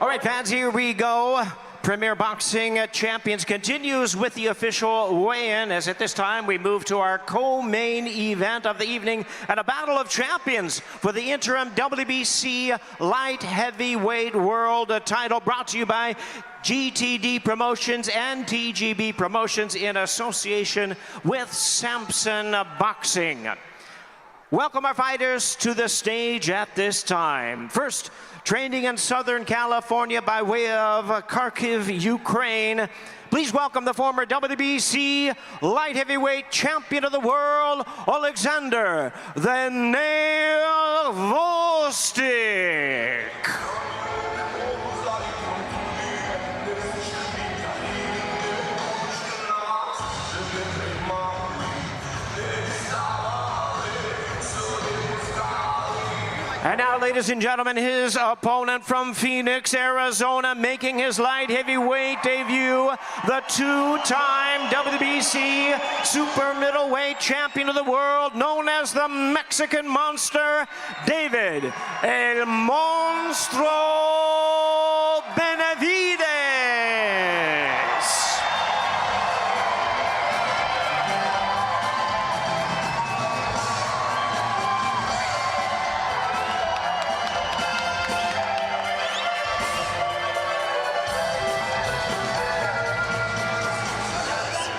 All right, fans, here we go. Premier Boxing Champions continues with the official weigh-in, as at this time we move to our co-main event of the evening and a battle of champions for the interim WBC light heavyweight world title, brought to you by GTD Promotions and TGB Promotions in association with Samson Boxing. Welcome our fighters to the stage at this time. First, training in Southern California by way of Kharkiv, Ukraine. Please welcome the former WBC light heavyweight champion of the world, Alexander "The Nail" Volstik. And now, ladies and gentlemen, his opponent from Phoenix, Arizona, making his light heavyweight debut, the two-time WBC super middleweight champion of the world, known as the Mexican Monster, David El Monstruo Benavides.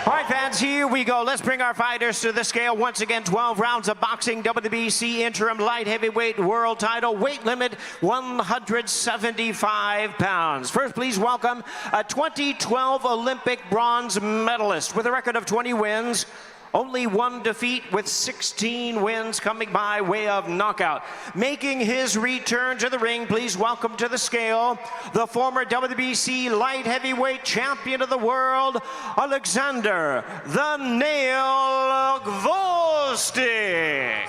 All right, fans, here we go. Let's bring our fighters to the scale. Once again, 12 rounds of boxing, WBC interim light heavyweight world title, weight limit 175 pounds. First, please welcome a 2012 Olympic bronze medalist with a record of 20 wins, only one defeat, with 16 wins coming by way of knockout. Making his return to the ring, please welcome to the scale the former WBC light heavyweight champion of the world, Alexander "The Nail" Volstik.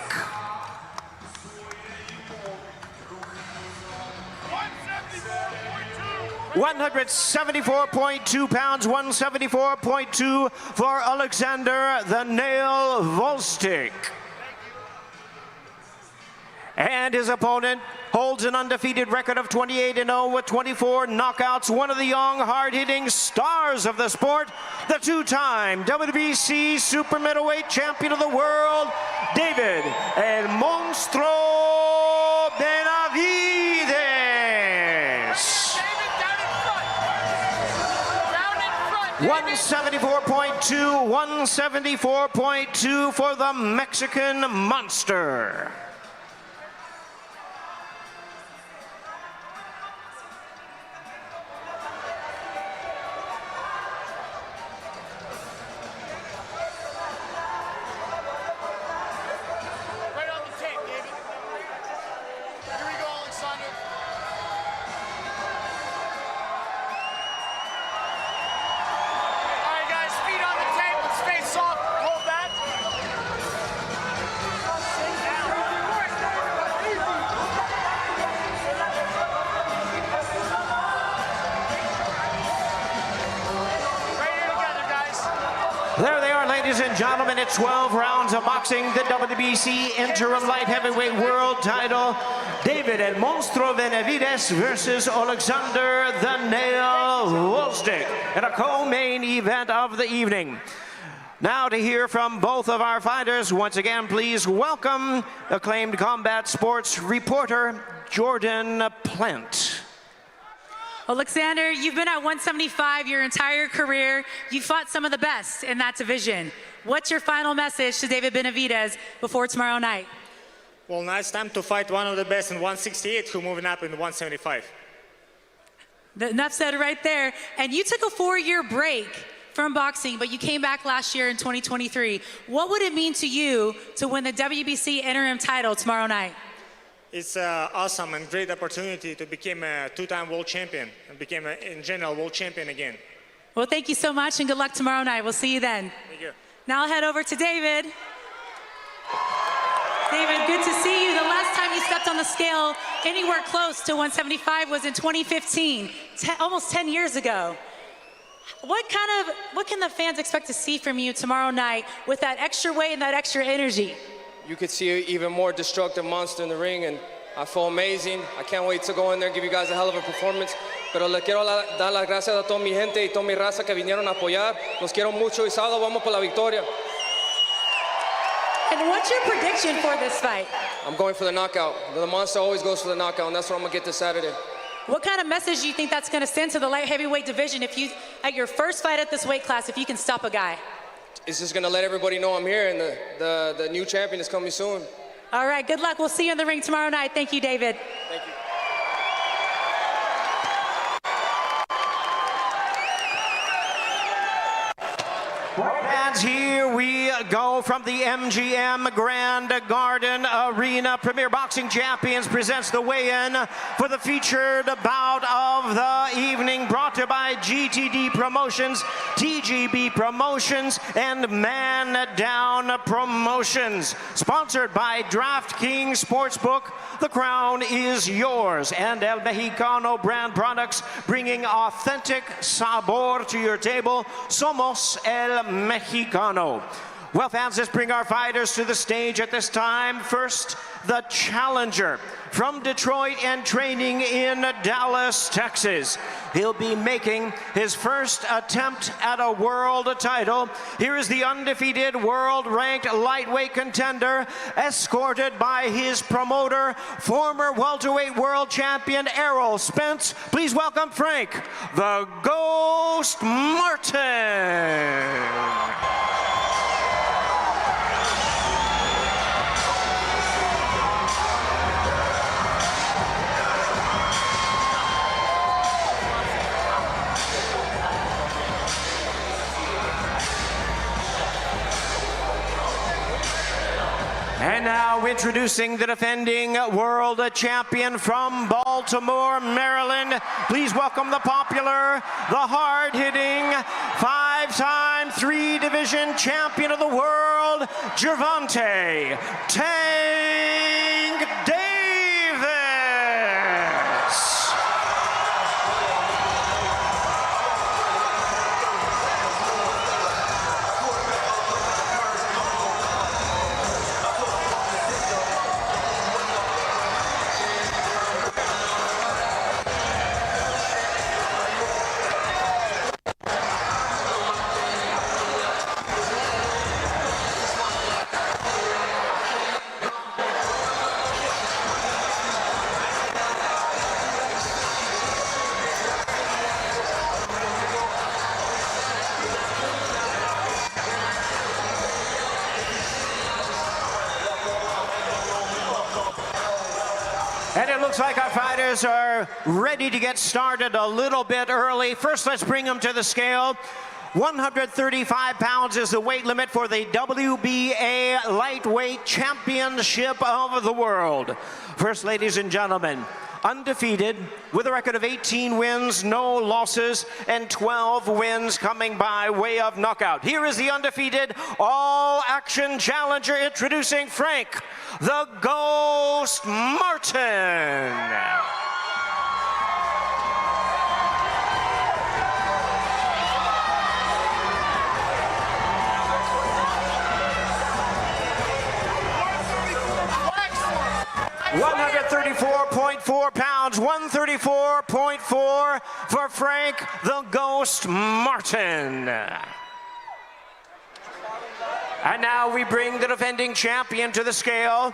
174.2 pounds, 174.2 for Alexander "The Nail" Volstik. And his opponent holds an undefeated record of 28-0 with 24 knockouts, one of the young, hard-hitting stars of the sport, the two-time WBC super middleweight champion of the world, David El Monstruo Benavides. 174.2, 174.2 for the Mexican Monster. Right on the tape, David. Here we go, Alexander. There they are, ladies and gentlemen. It's 12 rounds of boxing, the WBC interim light heavyweight world title. David El Monstruo Benavides versus Alexander "The Nail" Volstik in a co-main event of the evening. Now to hear from both of our fighters, once again, please welcome acclaimed combat sports reporter Jordan Plant. Alexander, you've been at 175 your entire career. You fought some of the best in that division. What's your final message to David Benavides before tomorrow night? Well, now it's time to fight one of the best in 168 who moving up in 175. Enough said right there. And you took a 4-year break from boxing, but you came back last year in 2023. What would it mean to you to win the WBC interim title tomorrow night? It's an awesome and great opportunity to become a two-time world champion and become, in general, world champion again. Well, thank you so much and good luck tomorrow night. We'll see you then. Thank you. Now I'll head over to David. David, good to see you. The last time you stepped on the scale anywhere close to 175 was in 2015, almost 10 years ago. What can the fans expect to see from you tomorrow night with that extra weight and that extra energy? You could see an even more destructive monster in the ring, and I feel amazing. I can't wait to go in there and give you guys a hell of a performance. Pero le quiero dar las gracias a toda mi gente y toda mi raza que vinieron a apoyar. Los quiero mucho y sábado vamos por la victoria. And what's your prediction for this fight? I'm going for the knockout. The monster always goes for the knockout, and that's what I'm going to get this Saturday. What kind of message do you think that's going to send to the light heavyweight division if you, at your first fight at this weight class, if you can stop a guy? It's just going to let everybody know I'm here, and the new champion is coming soon. All right, good luck. We'll see you in the ring tomorrow night. Thank you, David. Thank you. Fans, here we go from the MGM Grand Garden Arena. Premier Boxing Champions presents the weigh-in for the featured bout of the evening, brought to you by GTD Promotions, TGB Promotions, and Man Down Promotions. Sponsored by DraftKings Sportsbook, the crown is yours. And El Mexicano brand products, bringing authentic sabor to your table. Somos El Mexicano. Well, fans, let's bring our fighters to the stage at this time. First, the challenger from Detroit and training in Dallas, Texas. He'll be making his first attempt at a world title. Here is the undefeated world-ranked lightweight contender, escorted by his promoter, former welterweight world champion Errol Spence. Please welcome Frank, the Ghost Martin. And now introducing the defending world champion from Baltimore, Maryland. Please welcome the popular, the hard-hitting, five-time three-division champion of the world, Gervonta Tank Davis. 'And it looks like our fighters are ready to get started a little bit early. First, let's bring them to the scale. 135 pounds is the weight limit for the WBA Lightweight Championship of the World. First, ladies and gentlemen, undefeated with a record of 18 wins, no losses, and 12 wins coming by way of knockout. Here is the undefeated all-action challenger, introducing Frank, the Ghost Martin. $134.4 pounds, 134.4 for Frank the Ghost Martin. And now we bring the defending champion to the scale.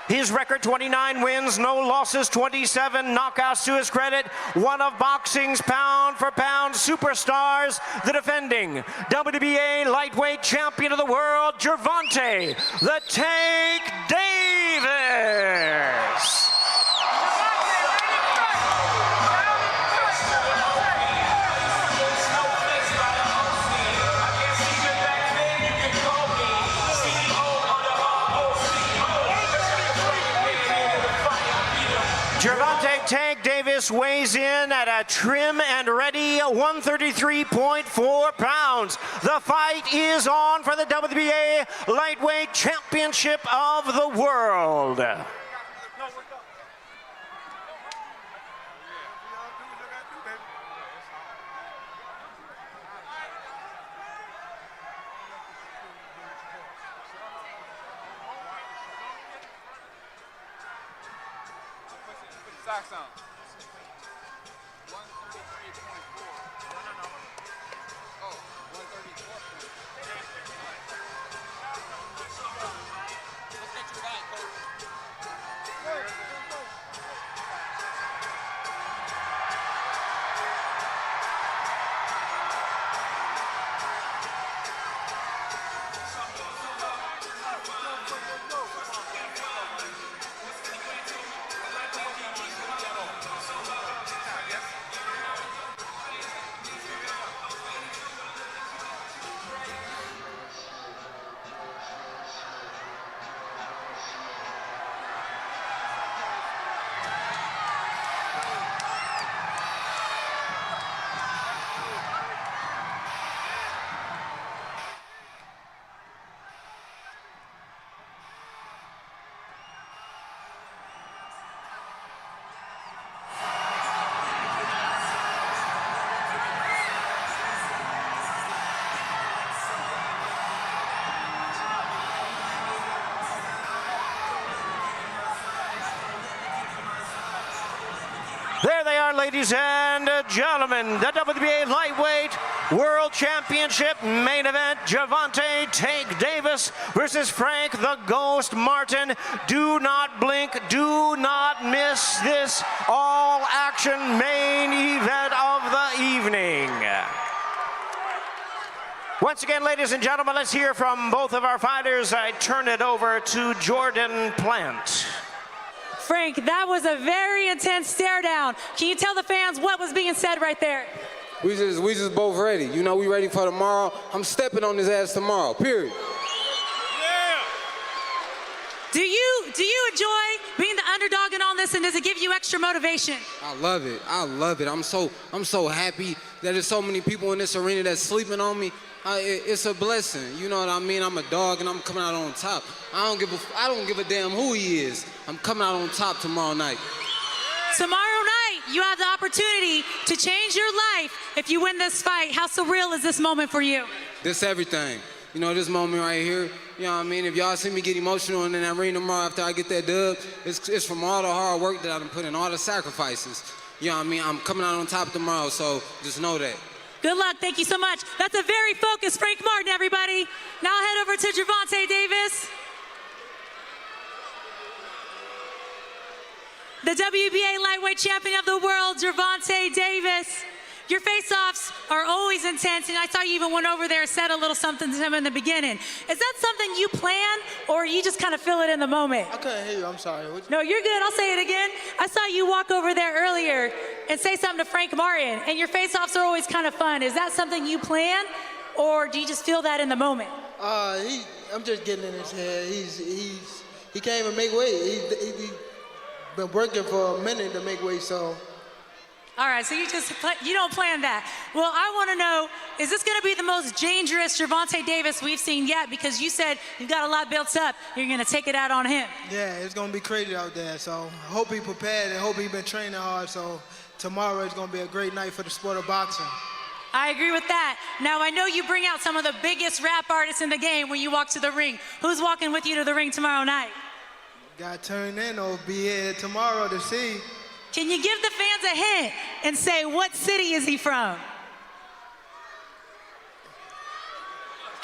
His record, 29 wins, no losses, 27 knockouts to his credit. One of boxing's pound-for-pound superstars, the defending WBA lightweight champion of the world, Gervonta the Tank Davis. Gervonta Tank Davis weighs in at a trim and ready 133.4 pounds. The fight is on for the WBA Lightweight Championship of the World. Socks on. 133.4. Oh, 134. Let's get your guy, coach. There they are, ladies and gentlemen. The WBA Lightweight World Championship main event. Gervonta Tank Davis versus Frank the Ghost Martin. Do not blink, do not miss this all-action main event of the evening. Once again, ladies and gentlemen, let's hear from both of our fighters. I turn it over to Jordan Plant. Frank, that was a very intense stare down. Can you tell the fans what was being said right there? We just both ready. You know, we ready for tomorrow. I'm stepping on his ass tomorrow, period. Yeah! Do you enjoy being the underdog in all this, and does it give you extra motivation? I love it. I love it. I'm so happy that there's so many people in this arena that's sleeping on me. It's a blessing. You know what I mean? I'm a dog and I'm coming out on top. I don't give a damn who he is. I'm coming out on top tomorrow night. Tomorrow night, you have the opportunity to change your life if you win this fight. How surreal is this moment for you? This everything. You know, this moment right here, you know what I mean? If y'all see me get emotional in that ring tomorrow after I get that dub, it's from all the hard work that I've been putting, all the sacrifices. You know what I mean? I'm coming out on top tomorrow, so just know that. Good luck. Thank you so much. That's a very focused Frank Martin, everybody. Now I'll head over to Gervonta Davis. The WBA lightweight champion of the world, Gervonta Davis. Your face-offs are always intense, and I saw you even went over there and said a little something to him in the beginning. Is that something you plan, or you just kind of feel it in the moment? I couldn't hear you, I'm sorry. No, you're good, I'll say it again. I saw you walk over there earlier and say something to Frank Martin, and your face-offs are always kind of fun. Is that something you plan, or do you just feel that in the moment? I'm just getting in his head. He can't even make weight. He's been working for a minute to make weight, so. All right, so you don't plan that. Well, I want to know, is this going to be the most dangerous Gervonta Davis we've seen yet? Because you said you've got a lot built up. You're going to take it out on him. Yeah, it's going to be crazy out there. So I hope he prepared and hope he's been training hard. So tomorrow is going to be a great night for the sport of boxing. I agree with that. Now, I know you bring out some of the biggest rap artists in the game when you walk to the ring. Who's walking with you to the ring tomorrow night? Got to turn in or be here tomorrow to see. Can you give the fans a hint and say what city is he from?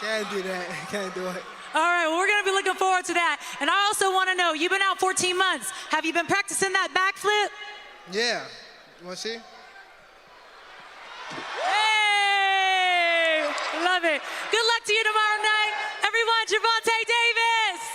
Can't do that. Can't do it. All right, well, we're going to be looking forward to that. And I also want to know, you've been out 14 months. Have you been practicing that backflip? Yeah. You want to see? Hey! Love it. Good luck to you tomorrow night. Everyone, Gervonta Davis!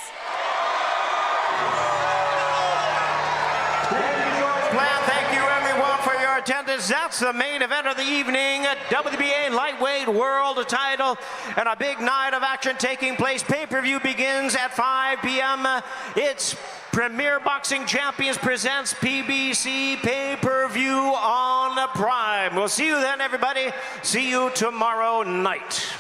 Thank you, everyone, for your attendance. That's the main event of the evening. WBA Lightweight World Title and a big night of action taking place. Pay-per-view begins at 5 p.m. It's Premier Boxing Champions presents PBC Pay-per-view on Prime. We'll see you then, everybody. See you tomorrow night.